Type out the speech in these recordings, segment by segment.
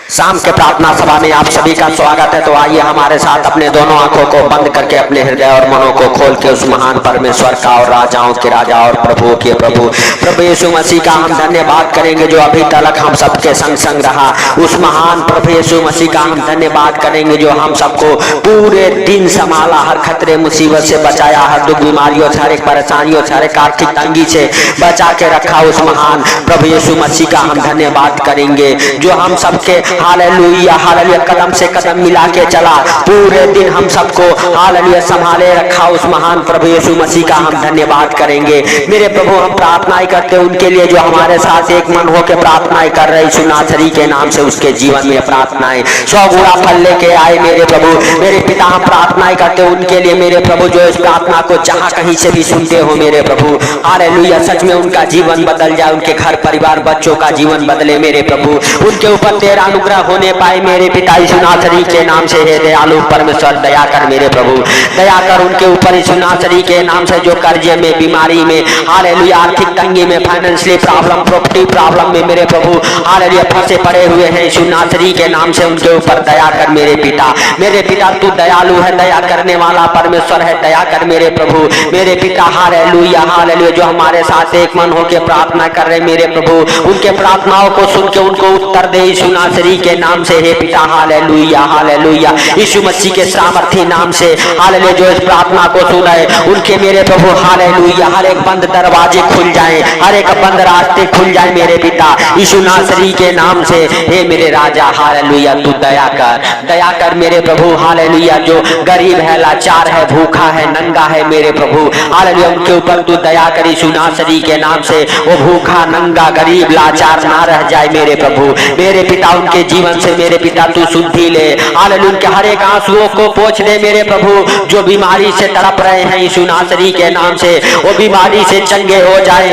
शाम के प्रार्थना सभा में आप सभी का स्वागत है। तो आइए हमारे साथ अपने दोनों आंखों को बंद करके अपने हृदय और मनों को खोल के उस महान परमेश्वर का और राजाओं के राजा और प्रभुओं के प्रभु प्रभु यीशु मसीह का हम धन्यवाद करेंगे जो अभी तक हम सबके संग संग रहा। उस महान प्रभु यीशु मसीह का हम धन्यवाद करेंगे जो हम सबको पूरे दिन संभाला, हर खतरे मुसीबत से बचाया, हर दुख बीमारियों से, हर एक परेशानियों से, हर एक आर्थिक तंगी से बचा के रखा। उस महान प्रभु यीशु मसीह का हम धन्यवाद करेंगे जो हम सबके हालेलुया हालेलुया कदम से कदम मिला के चला, पूरे दिन हम सबको हालेलुया संभाले रखा। उस महान प्रभु यीशु मसीह का हम धन्यवाद करेंगे। मेरे प्रभु हम प्रार्थनाएं करते हैं उनके लिए जो हमारे साथ एक मन होकर प्रार्थनाएं कर रहे यीशु नासरी के नाम से, उसके जीवन में प्रार्थनाएं 100 गुना फल लेके आए। मेरे प्रभु मेरे पिता हम प्रार्थनाएं करते हैं उनके लिए मेरे प्रभु जो इस प्रार्थना को जहां कहीं से भी सुनते हो मेरे प्रभु हालेलुया, सच में उनका जीवन बदल जाए, उनके घर परिवार बच्चों का जीवन बदले मेरे प्रभु, उनके ऊपर तेरा अनुग्रह होने पाए मेरे पिता यीशु नासरी के नाम से। हे दयालु परमेश्वर दया कर मेरे प्रभु, दया कर उनके ऊपर यीशु नासरी के नाम से जो कर्जे में, बीमारी में, हालेलुया आर्थिक तंगी में, फाइनेंशियल प्रॉब्लम, प्रॉपर्टी प्रॉब्लम में मेरे प्रभु हालेलुया फंसे पड़े हुए हैं यीशु नासरी के नाम से, उनके ऊपर दया कर मेरे पिता। मेरे पिता तू दयालु है, दया करने वाला परमेश्वर है, दया कर मेरे प्रभु मेरे पिता। हालेलुया हालेलुया जो हमारे साथ एक मन होकर प्रार्थना कर रहे मेरे प्रभु, उनके प्रार्थनाओं को सुन के उनको उत्तर दे यीशु नासरी के नाम से। हे पिता हालेलुया हालेलुया यीशु मसीह के सामर्थी नाम से हालेलुया जो इस प्रार्थना को सुने उनके मेरे प्रभु हालेलुया हर एक बंद दरवाजे खुल जाएं, हर एक बंद रास्ते खुल जाए मेरे पिता यीशु नासरी के नाम से। हे मेरे राजा हालेलुया तू दया कर मेरे प्रभु हालेलुया जो गरीब है, लाचार है, भूखा है, नंगा है मेरे प्रभु हालेलुया उनके ऊपर तू दया कर यीशु नासरी के नाम से। वो भूखा, नंगा, गरीब, लाचार ना रह जाए मेरे प्रभु मेरे पिता, उनके जीवन से मेरे पिता तू शुद्धि ले हालेलुया, उनके हर एक आंसुओं को पोंछ दे मेरे प्रभु, जो बीमारी से तड़प रहे हैं यीशु नासरी के नाम से वो बीमारी से चंगे हो जाए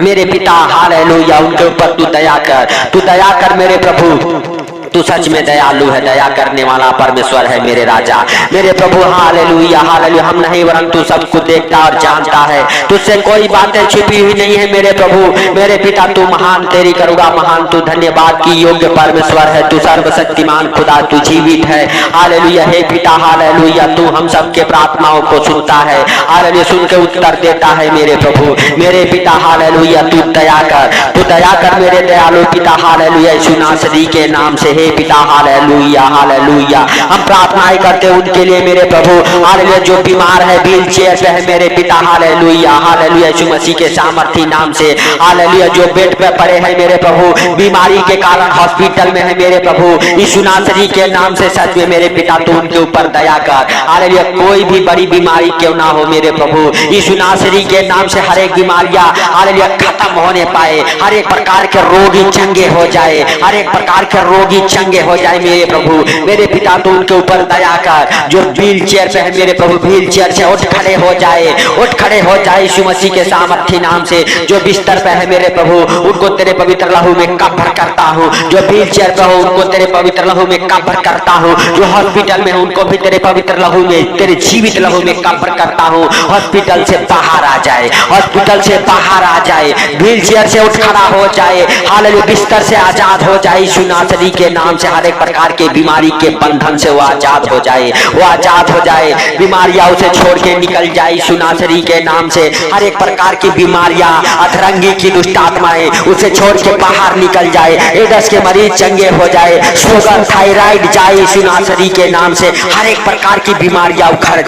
मेरे पिता हालेलुया, उनके ऊपर तू दया कर मेरे प्रभु, तू सच में दयालु है, दया करने वाला परमेश्वर है मेरे राजा मेरे प्रभु हालेलुया हालेलुया। हम नहीं वरन तू सब कुछ देखता और जानता है, तुझसे कोई बातें छिपी हुई नहीं है मेरे प्रभु मेरे पिता। तू महान तेरी करूंगा महान, तू धन्यवाद की योग्य परमेश्वर है, तू सर्वशक्तिमान खुदा, तू जीवित है हालेलुया। हे पिता हालेलुया तू हम सबके प्रार्थनाओं को सुनता है हालेलुया, सुन के उत्तर देता है मेरे प्रभु मेरे पिता हालेलुया। तू दया कर मेरे दयालु पिता हालेलुया यीशु नासरी के नाम से। हे पिता हालेलुया हालेलुया हम प्रार्थनाएं करते हैं उनके लिए मेरे प्रभु हालेलुया जो बीमार है, व्हील चेयर पे है मेरे पिता हालेलुया हालेलुया यीशु मसीह के सामर्थी नाम से हालेलुया, जो बेड पे पड़े हैं मेरे प्रभु बीमारी के कारण हॉस्पिटल में है मेरे प्रभु यीशु नासरी के नाम से। सच में मेरे पिता तू उनके ऊपर दया कर हालेलुया, कोई भी बड़ी बीमारी क्यों ना हो मेरे प्रभु यीशु नासरी के नाम से हर एक बीमारियां हालेलुया खत्म होने पाए, हर एक प्रकार के रोगी चंगे हो जाए, हर एक प्रकार के रोगी चंगे हो जाए मेरे प्रभु मेरे पिता। तू उनके ऊपर दया कर, जो व्हील चेयर पे है मेरे प्रभु व्हील चेयर से उठ खड़े हो जाए यीशु मसीह के सामर्थी नाम से। जो बिस्तर पे है मेरे प्रभु उनको तेरे पवित्र लहू में कवर करता हूँ, जो व्हील चेयर पे हो उनको तेरे पवित्र लहू में कवर करता हूँ, जो हॉस्पिटल में उनको भी तेरे पवित्र लहू में, तेरे जीवित लहू में कवर करता हूँ। हॉस्पिटल से बाहर आ जाए, हॉस्पिटल से बाहर आ जाए, व्हील चेयर से उठ खड़ा हो जाए हालेलुया, बिस्तर से आजाद हो जाए यीशु नासरी के नाम से। हर एक प्रकार के बीमारी के बंधन से वो आजाद हो जाए, बीमारियां उसे छोड़ के निकल जाए यीशु नासरी के नाम से। हर एक प्रकार की बीमारियां, अधरंगी की दुष्ट आत्माएं उसे छोड़ के बाहर निकल जाए, एड्स के मरीज चंगे हो जाए, शुगर थायराइड जाए यीशु नासरी के नाम से। हर एक प्रकार की बीमारियां उखड़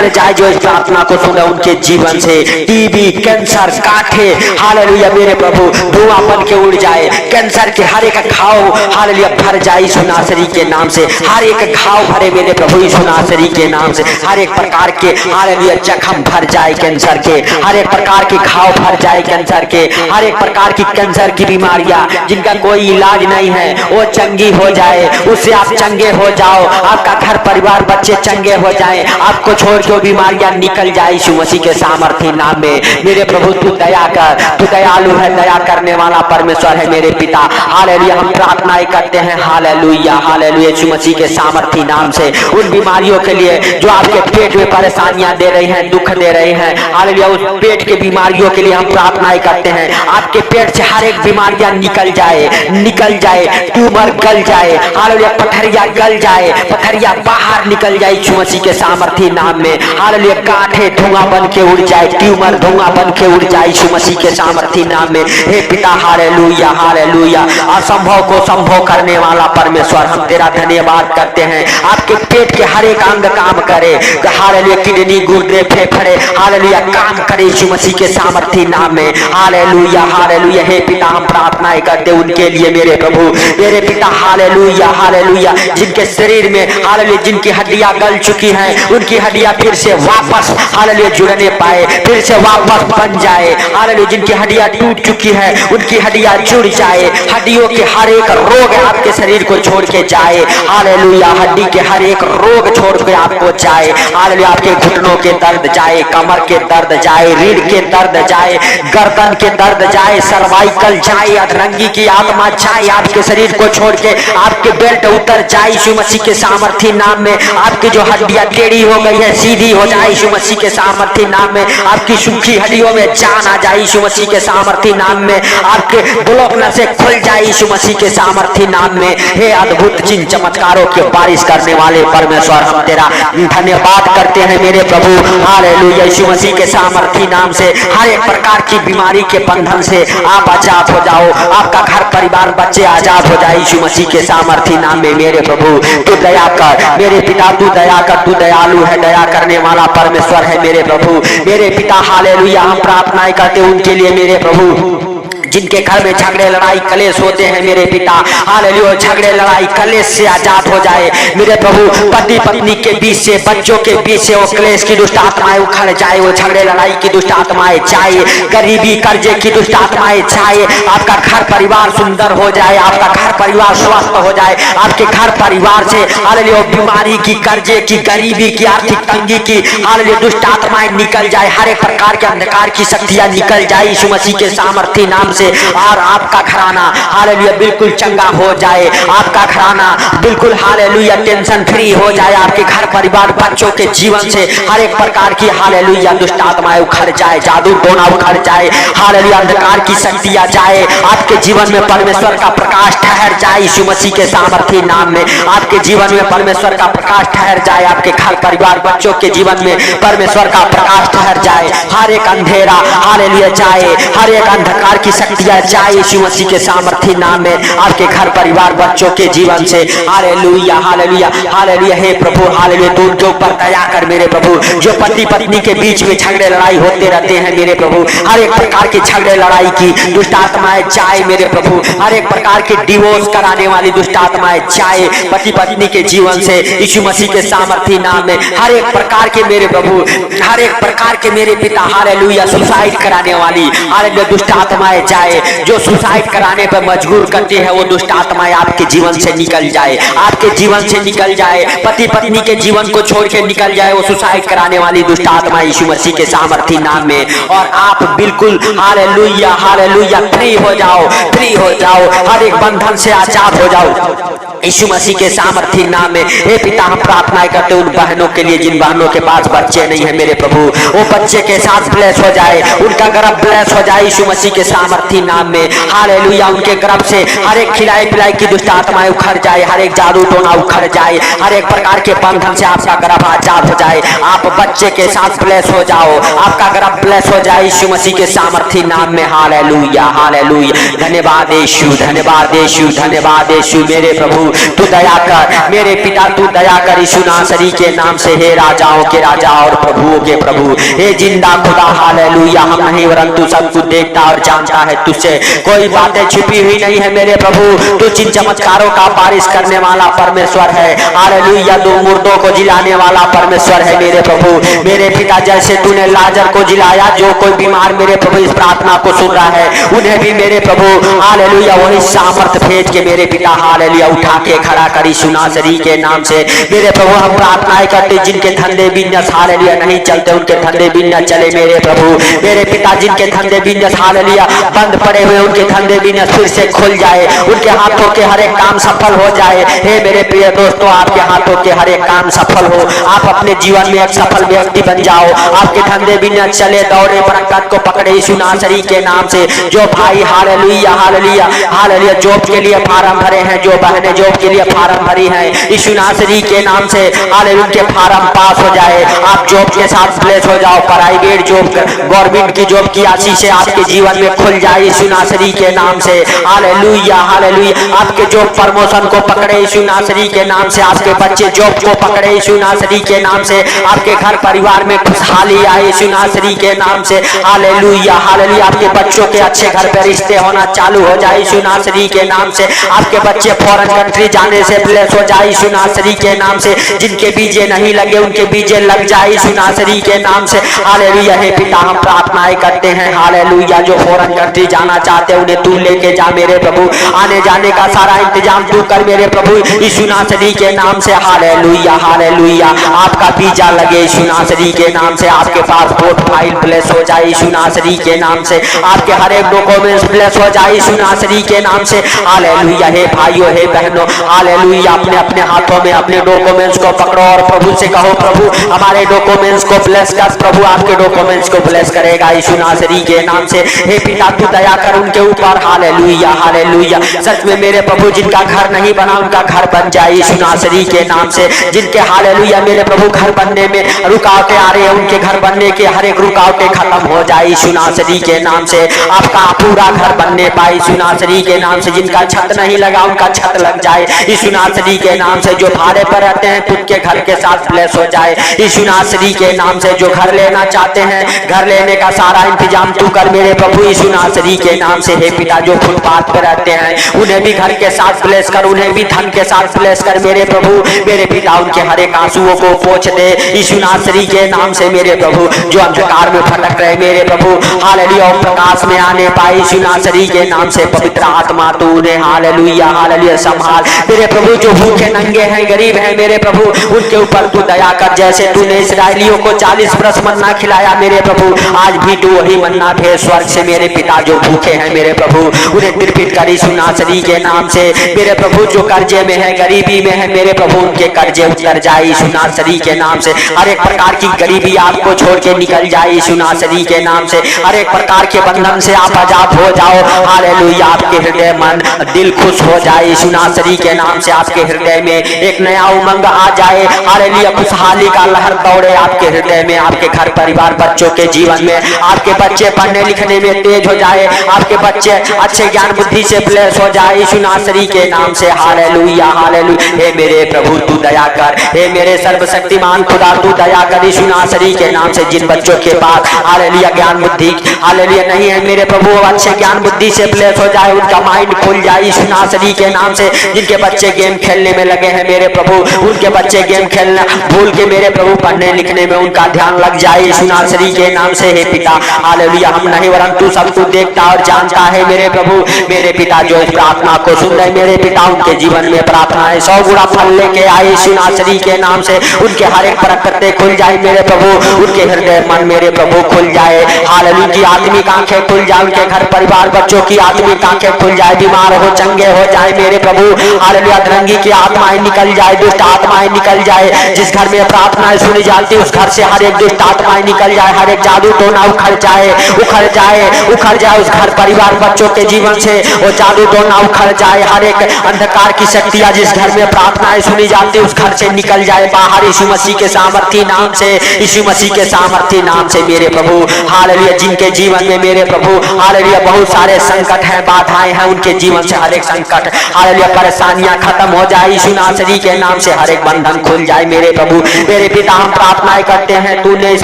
जाए जो इस प्रार्थना को सुने उनके जीवन से। टीबी, कैंसर, काठे हालेलुया मेरे प्रभु धुआं बन के उड़ जाए, कैंसर के हर एक घाव हालेलुया भर जाए यीशु नासरी के नाम से। हर एक घाव भरे मेरे प्रभु यीशु नासरी के नाम से, हर एक प्रकार के हालेलुया जख्म भर जाए कैंसर के, हर एक प्रकार के घाव भर जाए कैंसर के, हर एक प्रकार की कैंसर की बीमारियां जिनका कोई इलाज नहीं है वो चंगी हो जाए, उससे आप चंगे हो जाओ, आपका घर परिवार बच्चे चंगे हो जाए, आपको छोड़ के बीमारियां निकल जाए यीशु मसीह के सामर्थी नाम में मेरे प्रभु। तू दया कर, तू दयालु है, दया करने वाला परमेश्वर है मेरे पिता हालेलुया। हम प्रार्थनाएं करते करते हैं हालेलुया हालेलुया यीशु मसीह के सामर्थी नाम से। उन बीमारियों के लिए जो आपके पेट में परेशानियां दे रही हैं, दुख दे रही हैं, हालेलुया उस पेट के बीमारियों के लिए हम प्रार्थनाएं करते हैं। आपके पेट से हर एक बीमारियां निकल जाए, ट्यूमर गल जाए, हालेलुया पथरिया गल जाए, पथरिया बाहर निकल जाए यीशु मसीह के सामर्थी नाम में। हालेलुया गांठे धुआं बन के उड़ जाए, ट्यूमर धुआं बन के उड़ जाए यीशु मसीह के सामर्थी नाम में। हे पिता हालेलुया हालेलुया, असंभव को संभव करने वाला परमेश्वर, हम तेरा धन्यवाद करते हैं। आपके पेट के हर एक अंग काम करे, हालेलुया किडनी गुर्दे फेफड़े हालेलुया काम करे यीशु मसीह के सामर्थी नाम में। हालेलुया हालेलुया हे पिता हम प्रार्थनाएं करते उनके लिए मेरे प्रभु, मेरे पिता हालेलुया हालेलुया जिनके शरीर में हालेलुया जिनकी हड्डियां गल चुकी हैं, उनकी हड्डियां फिर से वापस हालेलुया जुड़ने पाए, फिर से वापस बन जाए। हालेलुया जिनकी हड्डियां टूट चुकी है, उनकी हड्डियां जुड़ जाए। हड्डियों के हर एक रोग आपके शरीर को छोड़ के जाए। हालेलुया हड्डी के हर एक रोग छोड़ के आपको जाए। हालेलुया आपके घुटनों के दर्द जाए, कमर के दर्द जाए, रीढ़ के दर्द जाए, गर्दन के दर्द जाए, सर्वाइकल जाए, अधरंगी की आत्मा जाए आपके शरीर को छोड़ के, आपके बेल्ट उतर जाए यीशु मसीह के सामर्थी नाम में। आपकी जो हड्डियां टेढ़ी हो गई है सीधी हो जाए यीशु मसीह के सामर्थी नाम में। आपकी सूखी हड्डियों में जान आ जाए यीशु मसीह के सामर्थी नाम में। आपके ब्लॉक नसें खुल जाए यीशु मसीह के सामर्थी नाम में। हे अद्भुत चिन्ह चमत्कारों की बारिश करने वाले परमेश्वर, हम तेरा धन्यवाद करते हैं मेरे प्रभु। हालेलुया यीशु मसीह के सामर्थी नाम से हर एक प्रकार की बीमारी के बंधन से आप आजाद हो जाओ। आपका घर परिवार बच्चे आजाद हो जाए यीशु मसीह के सामर्थी नाम में मेरे प्रभु। तू दया कर मेरे पिता, तू दया कर, तू दयालु है, दया करने वाला परमेश्वर है मेरे प्रभु। मेरे पिता हालेलुया हम प्रार्थनाएं करते उनके लिए मेरे प्रभु जिनके घर में झगड़े लड़ाई कलेश होते हैं मेरे पिता। हालेलुया झगड़े लड़ाई कलेश से आजाद हो जाए मेरे प्रभु। पति पत्नी के बीच से, बच्चों के बीच से वो क्लेश की दुष्ट आत्माएं उखड़ जाए, वो झगड़े लड़ाई की दुष्ट आत्माएं जाए, गरीबी कर्जे की दुष्ट आत्माएं जाए। आपका घर परिवार सुंदर हो जाए, आपका घर परिवार स्वस्थ हो जाए, आपके घर परिवार से हालेलुया बीमारी की, कर्जे की, गरीबी की, आर्थिक तंगी की हालेलुया दुष्ट आत्माएं निकल जाए। हर एक प्रकार के अंधकार की शक्तियां निकल जाए यीशु मसीह के सामर्थी नाम से। और आपका घराना हालेलुया बिल्कुल चंगा हो जाए, आपका घराना बिल्कुल हालेलुया टेंशन फ्री हो जाए। आपके घर परिवार बच्चों के जीवन से हर एक प्रकार की हालेलुया दुष्ट आत्माएं उखड़ जाए, जादू टोना उखड़ जाए, हालेलुया अंधकार की शक्तियां जाए। आपके जीवन में परमेश्वर का प्रकाश ठहर जाए यीशु मसीह के सामर्थी नाम में। आपके जीवन में परमेश्वर का प्रकाश ठहर जाए, आपके घर परिवार बच्चों के जीवन में परमेश्वर का प्रकाश ठहर जाए। हर एक अंधेरा हालेलुया जाए, हर एक अंधकार की शक्तियां जाए यीशु मसीह के सामर्थी नाम में आपके घर परिवार बच्चों के जीवन से। हालेलुया हालेलुया हालेलुया हे प्रभु हालेलुया तू उनके ऊपर दया कर मेरे प्रभु। जो पति पत्नी के बीच में झगड़े लड़ाई होते रहते हैं मेरे प्रभु, हर एक प्रकार के झगड़े लड़ाई की दुष्ट आत्माएं जाए मेरे प्रभु। हर एक प्रकार के डिवोर्स कराने वाली दुष्ट आत्माएं जाए पति पत्नी के जीवन से यीशु मसीह के सामर्थी नाम में। हर एक प्रकार के मेरे प्रभु, हर एक प्रकार के मेरे पिता हालेलुया सुसाइड कराने वाली हालेलुया दुष्ट आत्माएं जाए, जो सुसाइड कराने पर मजबूर करती है वो दुष्ट आत्माएं आपके जीवन से निकल जाए, आपके जीवन से निकल जाए। पति पत्नी के जीवन को छोड़ के निकल जाए वो सुसाइड कराने वाली दुष्ट आत्मा यीशु मसीह के सामर्थी नाम में। और आप बिल्कुल हालेलुया हालेलुया फ्री हो जाओ, फ्री हो जाओ, हर एक बंधन से आजाद हो जाओ यीशु मसीह के सामर्थी नाम में। हे पिता हम प्रार्थना करते उन बहनों के लिए जिन बहनों के पास बच्चे नहीं है मेरे प्रभु, वो बच्चे के साथ ब्लेस हो जाए, उनका गर्भ ब्लेस हो जाए यीशु मसीह के सामर्थी नाम में। हालेलुया उनके गर्भ से हर एक खिलाई पिलाई की दुष्ट आत्माएं उखड़ जाए, हर एक जादू टोना उखड़ जाए, हर एक प्रकार के बंधन से आपका गर्भ आजाद हो जाए। आप बच्चे के साथ ब्लेस हो जाओ, आपका गर्भ ब्लेस हो जाए यीशु मसीह के सामर्थी नाम में। हालेलुया हालेलुया धन्यवाद यीशु, धन्यवाद यीशु, धन्यवाद यीशु मेरे प्रभु। तू दया कर मेरे पिता, तू दया कर यीशु नासरी के नाम से। हे राजाओं के राजा और प्रभुओं के प्रभु, हे जिंदा खुदा हालेलुया हम नहीं वरन्तु सब कुछ देखता और जानता है, तुझसे कोई बातें छिपी हुई नहीं है मेरे प्रभु। तू चिन्ह चमत्कारों का बारिश करने वाला परमेश्वर है। हालेलुया दो मुर्दों को जिलाने वाला परमेश्वर है मेरे प्रभु। मेरे पिता जैसे तूने लाजर को जिलाया, जो कोई बीमार मेरे प्रभु इस प्रार्थना को सुन रहा है उन्हें भी मेरे प्रभु हालेलुया वही सामर्थ भेज के मेरे पिता हालेलुया उठा के खड़ा करी यीशु नासरी के नाम से। मेरे प्रभु हम प्रार्थनाएं करते जिनके धंधे बिजनेस हालेलुया नहीं चलते उनके धंधे बिजनेस चले मेरे प्रभु। मेरे पिता जिनके धंधे बिजनेस हालेलुया बंद पड़े हुए उनके धंधे बिजनेस फिर से खुल जाए, उनके हाथों के हर एक काम सफल हो जाए। हे मेरे प्रिय दोस्तों, आपके हाथों के हर एक काम सफल हो, आप अपने जीवन में एक सफल व्यक्ति बन जाओ, आपके धंधे बिजनेस चले, दौड़े, बरकत को पकड़े यीशु नासरी के नाम से। जो भाई हालेलुया हालेलुया हालेलुया जॉब के लिए फार्म भरे हैं, जो बहनें जॉब के लिए फार्म भरी हैं, यीशु नासरी के नाम से हालेलुया उनके फार्म पास हो जाए, आप जॉब के साथ ब्लेस हो जाओ, प्राइवेट जॉब, गवर्नमेंट की जॉब की आशीष आपके जीवन में खुल जाए यीशु नासरी के नाम से। हालेलुया हालेलुया आपके जॉब प्रमोशन को पकड़े यीशु नासरी के नाम से, आपके बच्चे जॉब को पकड़े यीशु नासरी के नाम से, आपके घर परिवार में खुशहाली आए यीशु नासरी के नाम से। हालेलुया हालेलुया आपके बच्चों के अच्छे घर पे रिश्ते होना चालू हो जाए यीशु नासरी के नाम से, आपके बच्चे फॉरेन कंट्री जाने से ब्लेस हो जाए यीशु नासरी के नाम से, जिनके बीजे नहीं लगे उनके बीजे लग जाए यीशु नासरी के नाम से। हालेलुया हे पिता हम प्रार्थनाएं करते हैं, हालेलुया जो फॉरेन कंट्री जाना चाहते हैं उन्हें तू लेके जा मेरे प्रभु, आने जाने का सारा इंतजाम तू कर मेरे प्रभु यीशु नासरी के नाम से। हालेलुया हालेलुया आपका वीजा लगे यीशु नासरी के नाम से, आपके पासपोर्ट फाइल ब्लेस हो जाए यीशु नासरी के नाम से, आपके हर एक डॉक्यूमेंट्स ब्लेस हो जाए यीशु नासरी के नाम से। हालेलुया हे भाइयों हे बहनों, हालेलुया अपने अपने हाथों में अपने डॉक्यूमेंट्स को पकड़ो और प्रभु से कहो प्रभु हमारे डॉक्यूमेंट्स को ब्लेस कर, प्रभु आपके डॉक्यूमेंट्स को ब्लेस करेगा यीशु नासरी के नाम से। हे पिता तू दया कर उनके ऊपर, हालेलुया हालेलुया सच में मेरे प्रभु जिनका घर नहीं बना उनका घर बन जाए यीशु नासरी के नाम से, जिनके हालेलुया मेरे प्रभु घर बनने में रुकावटें आ रही है उनके घर बनने के हर एक रुकावटें खत्म हो जाए यीशु नासरी के नाम से, आपका पूरा घर बनने पाए यीशु नासरी के नाम से, जिनका छत नहीं लगा उनका छत लग जाए यीशु नासरी के नाम से, जो भाड़े पर रहते हैं खुद के घर के साथ ब्लेस हो जाए यीशु नासरी के नाम से, जो घर लेना चाहते हैं घर लेने का सारा इंतजाम तू कर मेरे प्रभु यीशु नासरी के नाम से। हे पिता जो फुटपाथ पर रहते हैं उन्हें भी घर के साथ ब्लेस कर, उन्हें भी धन के साथ ब्लेस कर मेरे प्रभु, मेरे पिता उनके हर एक आंसुओं को पोंछ दे यीशु नासरी के नाम से मेरे प्रभु, जो अंधकार में भटक रहे मेरे प्रभु हालेलुया और प्रकाश में आने पाए यीशु नासरी के नाम से। पवित्र आत्मा तू उन्हें हालेलुया हालेलुया संभाल मेरे प्रभु, जो भूखे नंगे हैं गरीब हैं मेरे प्रभु उनके ऊपर तू दया कर, जैसे तूने इस्राएलियों को 40 बरस मन्ना खिलाया मेरे प्रभु, आज भी तू वही मन्ना भेज स्वर्ग से मेरे पिता, जो भूखे हैं मेरे प्रभु उन्हें तृप्त कर यीशु नासरी के नाम से। मेरे प्रभु जो कर्जे में है गरीबी में है मेरे प्रभु उनके कर्जे उतर जाए यीशु नासरी के नाम से, हर एक प्रकार की गरीबी आपको छोड़ के निकल जाए यीशु नासरी के नाम से, हर एक प्रकार के बंधन से आप आजाद हो जाओ। हालेलुया आपके हृदय मन दिल खुश हो जाए यीशु नासरी के नाम से, आपके हृदय में एक नया उमंग आ जाए, हालेलुया खुशहाली का लहर दौड़े आपके हृदय में, आपके घर परिवार बच्चों के जीवन में, आपके बच्चे पढ़ने लिखने में तेज हो जाए, आपके बच्चे अच्छे ज्ञान बुद्धि से ब्लेस हो जाए यीशु नासरी के नाम से। हालेलुया हालेलुया हे मेरे प्रभु तू दया कर, हे मेरे सर्वशक्तिमान खुदा तू दया कर यीशु नासरी के नाम से, जिन बच्चों के पास हालेलुया ज्ञान बुद्धि हालेलुया नहीं है मेरे प्रभु अच्छे ज्ञान बुद्धि से ब्लेस हो जाए, उनका माइंड खुल जाए यीशु नासरी के नाम से, जिनके बच्चे गेम खेलने में लगे हैं मेरे प्रभु उनके बच्चे गेम खेलना भूल के मेरे प्रभु पढ़ने लिखने में उनका ध्यान लग जाए यीशु नासरी के नाम से। हे पिता हालेलुया हम नहीं वरन तू सब कुछ देखता और जानता है मेरे प्रभु, मेरे पिता जो इस प्रार्थना को सुन रहे मेरे पिता उनके जीवन में प्रार्थनाएं 100 गुना फल लेके आए यीशु नासरी के नाम से, उनके हर एक बरकतें खुल जाए मेरे प्रभु, उनके हृदय मन मेरे प्रभु खुल जाए, हालेलुया की आत्मिक आंखें खुल जाए, उनके घर परिवार बच्चों की आत्मिक आंखें खुल जाए, बीमार हो चंगे हो जाए मेरे प्रभु हालेलुया, अधरंगी की आत्माएं निकल जाए, दुष्ट आत्माएं निकल जाए, जिस घर में प्रार्थनाएं सुनी जाती उस घर से हर एक दुष्ट आत्माएं निकल जाए, हर एक जादू टोना उखड़ जाए उखड़ जाए उखड़ जाए उस घर परिवार बच्चों के जीवन से, वो जादू टोना उखड़ जाए, हर एक अंधकार की शक्तियां जिस घर में प्रार्थनाएं सुनी जाती उस घर से निकल जाए बाहर यीशु मसीह के सामर्थी नाम से, यीशु मसीह के सामर्थी नाम से मेरे प्रभु हालेलुया, जिनके जीवन में मेरे प्रभु हालेलुया बहुत सारे संकट हैं बाधाएं हैं उनके जीवन से हर एक संकट हालेलुया परेशानियां खत्म हो जाए यीशु नासरी के नाम से, हर एक बंधन खुल जाए मेरे प्रभु मेरे पिता हम प्रार्थनाएं करते हैं, तूने इस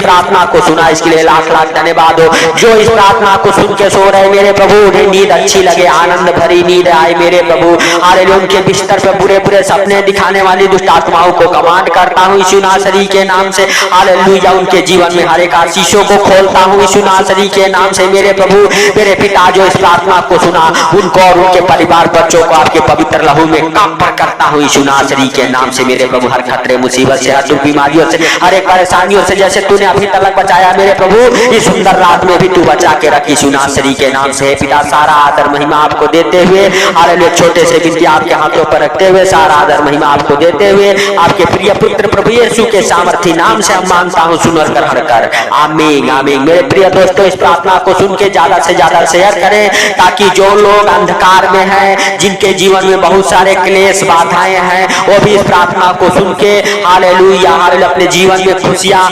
प्रार्थना को सुना इसके लिए लाख लाख धन्यवाद हो, जो इस प्रार्थना को सुन के सो रहे मेरे प्रभु उन्हें नींद अच्छी लगे, आनंद भरी नींद आए मेरे प्रभु हालेलुया, उनके बिस्तर पे बुरे बुरे सपने दिखाने वाली दुष्ट आत्माओं को कमांड करता हूँ यीशु नासरी के नाम से, हालेलुया उनके जीवन में हर एक आशीषों को खोलता हूँ यीशु नासरी के नाम से मेरे प्रभु मेरे पिता जो इस प्रार्थना को सुना उनको और उनके परिवार बच्चों को आपके पवित्र लहू में कांपा करता हूँ यीशु नासरी के नाम से मेरे प्रभु, हर खतरे मुसीबत से हर दुख बीमारियों से हर एक परेशानियों से जैसे तूने अभी तक बचाया मेरे प्रभु इस सुंदर रात में भी तू बचा के रख यीशु नासरी मसीह के नाम से पिता सारा आदर महिमा आपको देते हुए, हालेलुया, छोटे से विनती आपके हाथों पर रखते हुए सारा आदर महिमा आपको देते हुए आपके प्रिय पुत्र प्रभु यीशु के सामर्थी नाम से हम मांगता हूँ, सुन और ग्रहण कर। आमीन आमीन। मेरे प्रिय दोस्तों, इस प्रार्थना को सुन के ज्यादा से ज्यादा शेयर करें, ताकि जो लोग अंधकार में हैं, जिनके जीवन में बहुत सारे क्लेश बाधाएं हैं, वो भी इस प्रार्थना को सुन के हालेलुया हालेलुया अपने जीवन में खुशियां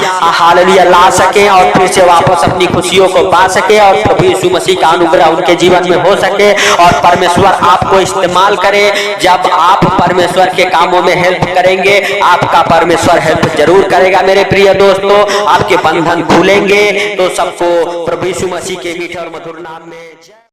हालेलुया ला सके और फिर से वापस अपनी खुशियों को पा सके और प्रभु यीशु मसीह का अनुग्रह उनके जीवन में हो सके और परमेश्वर आपको इस्तेमाल करे। जब आप परमेश्वर के कामों में हेल्प करेंगे, आपका परमेश्वर हेल्प जरूर करेगा। मेरे प्रिय दोस्तों, आपके बंधन खुलेंगे। तो सबको प्रभु यीशु मसीह के मीठे और मधुर नाम में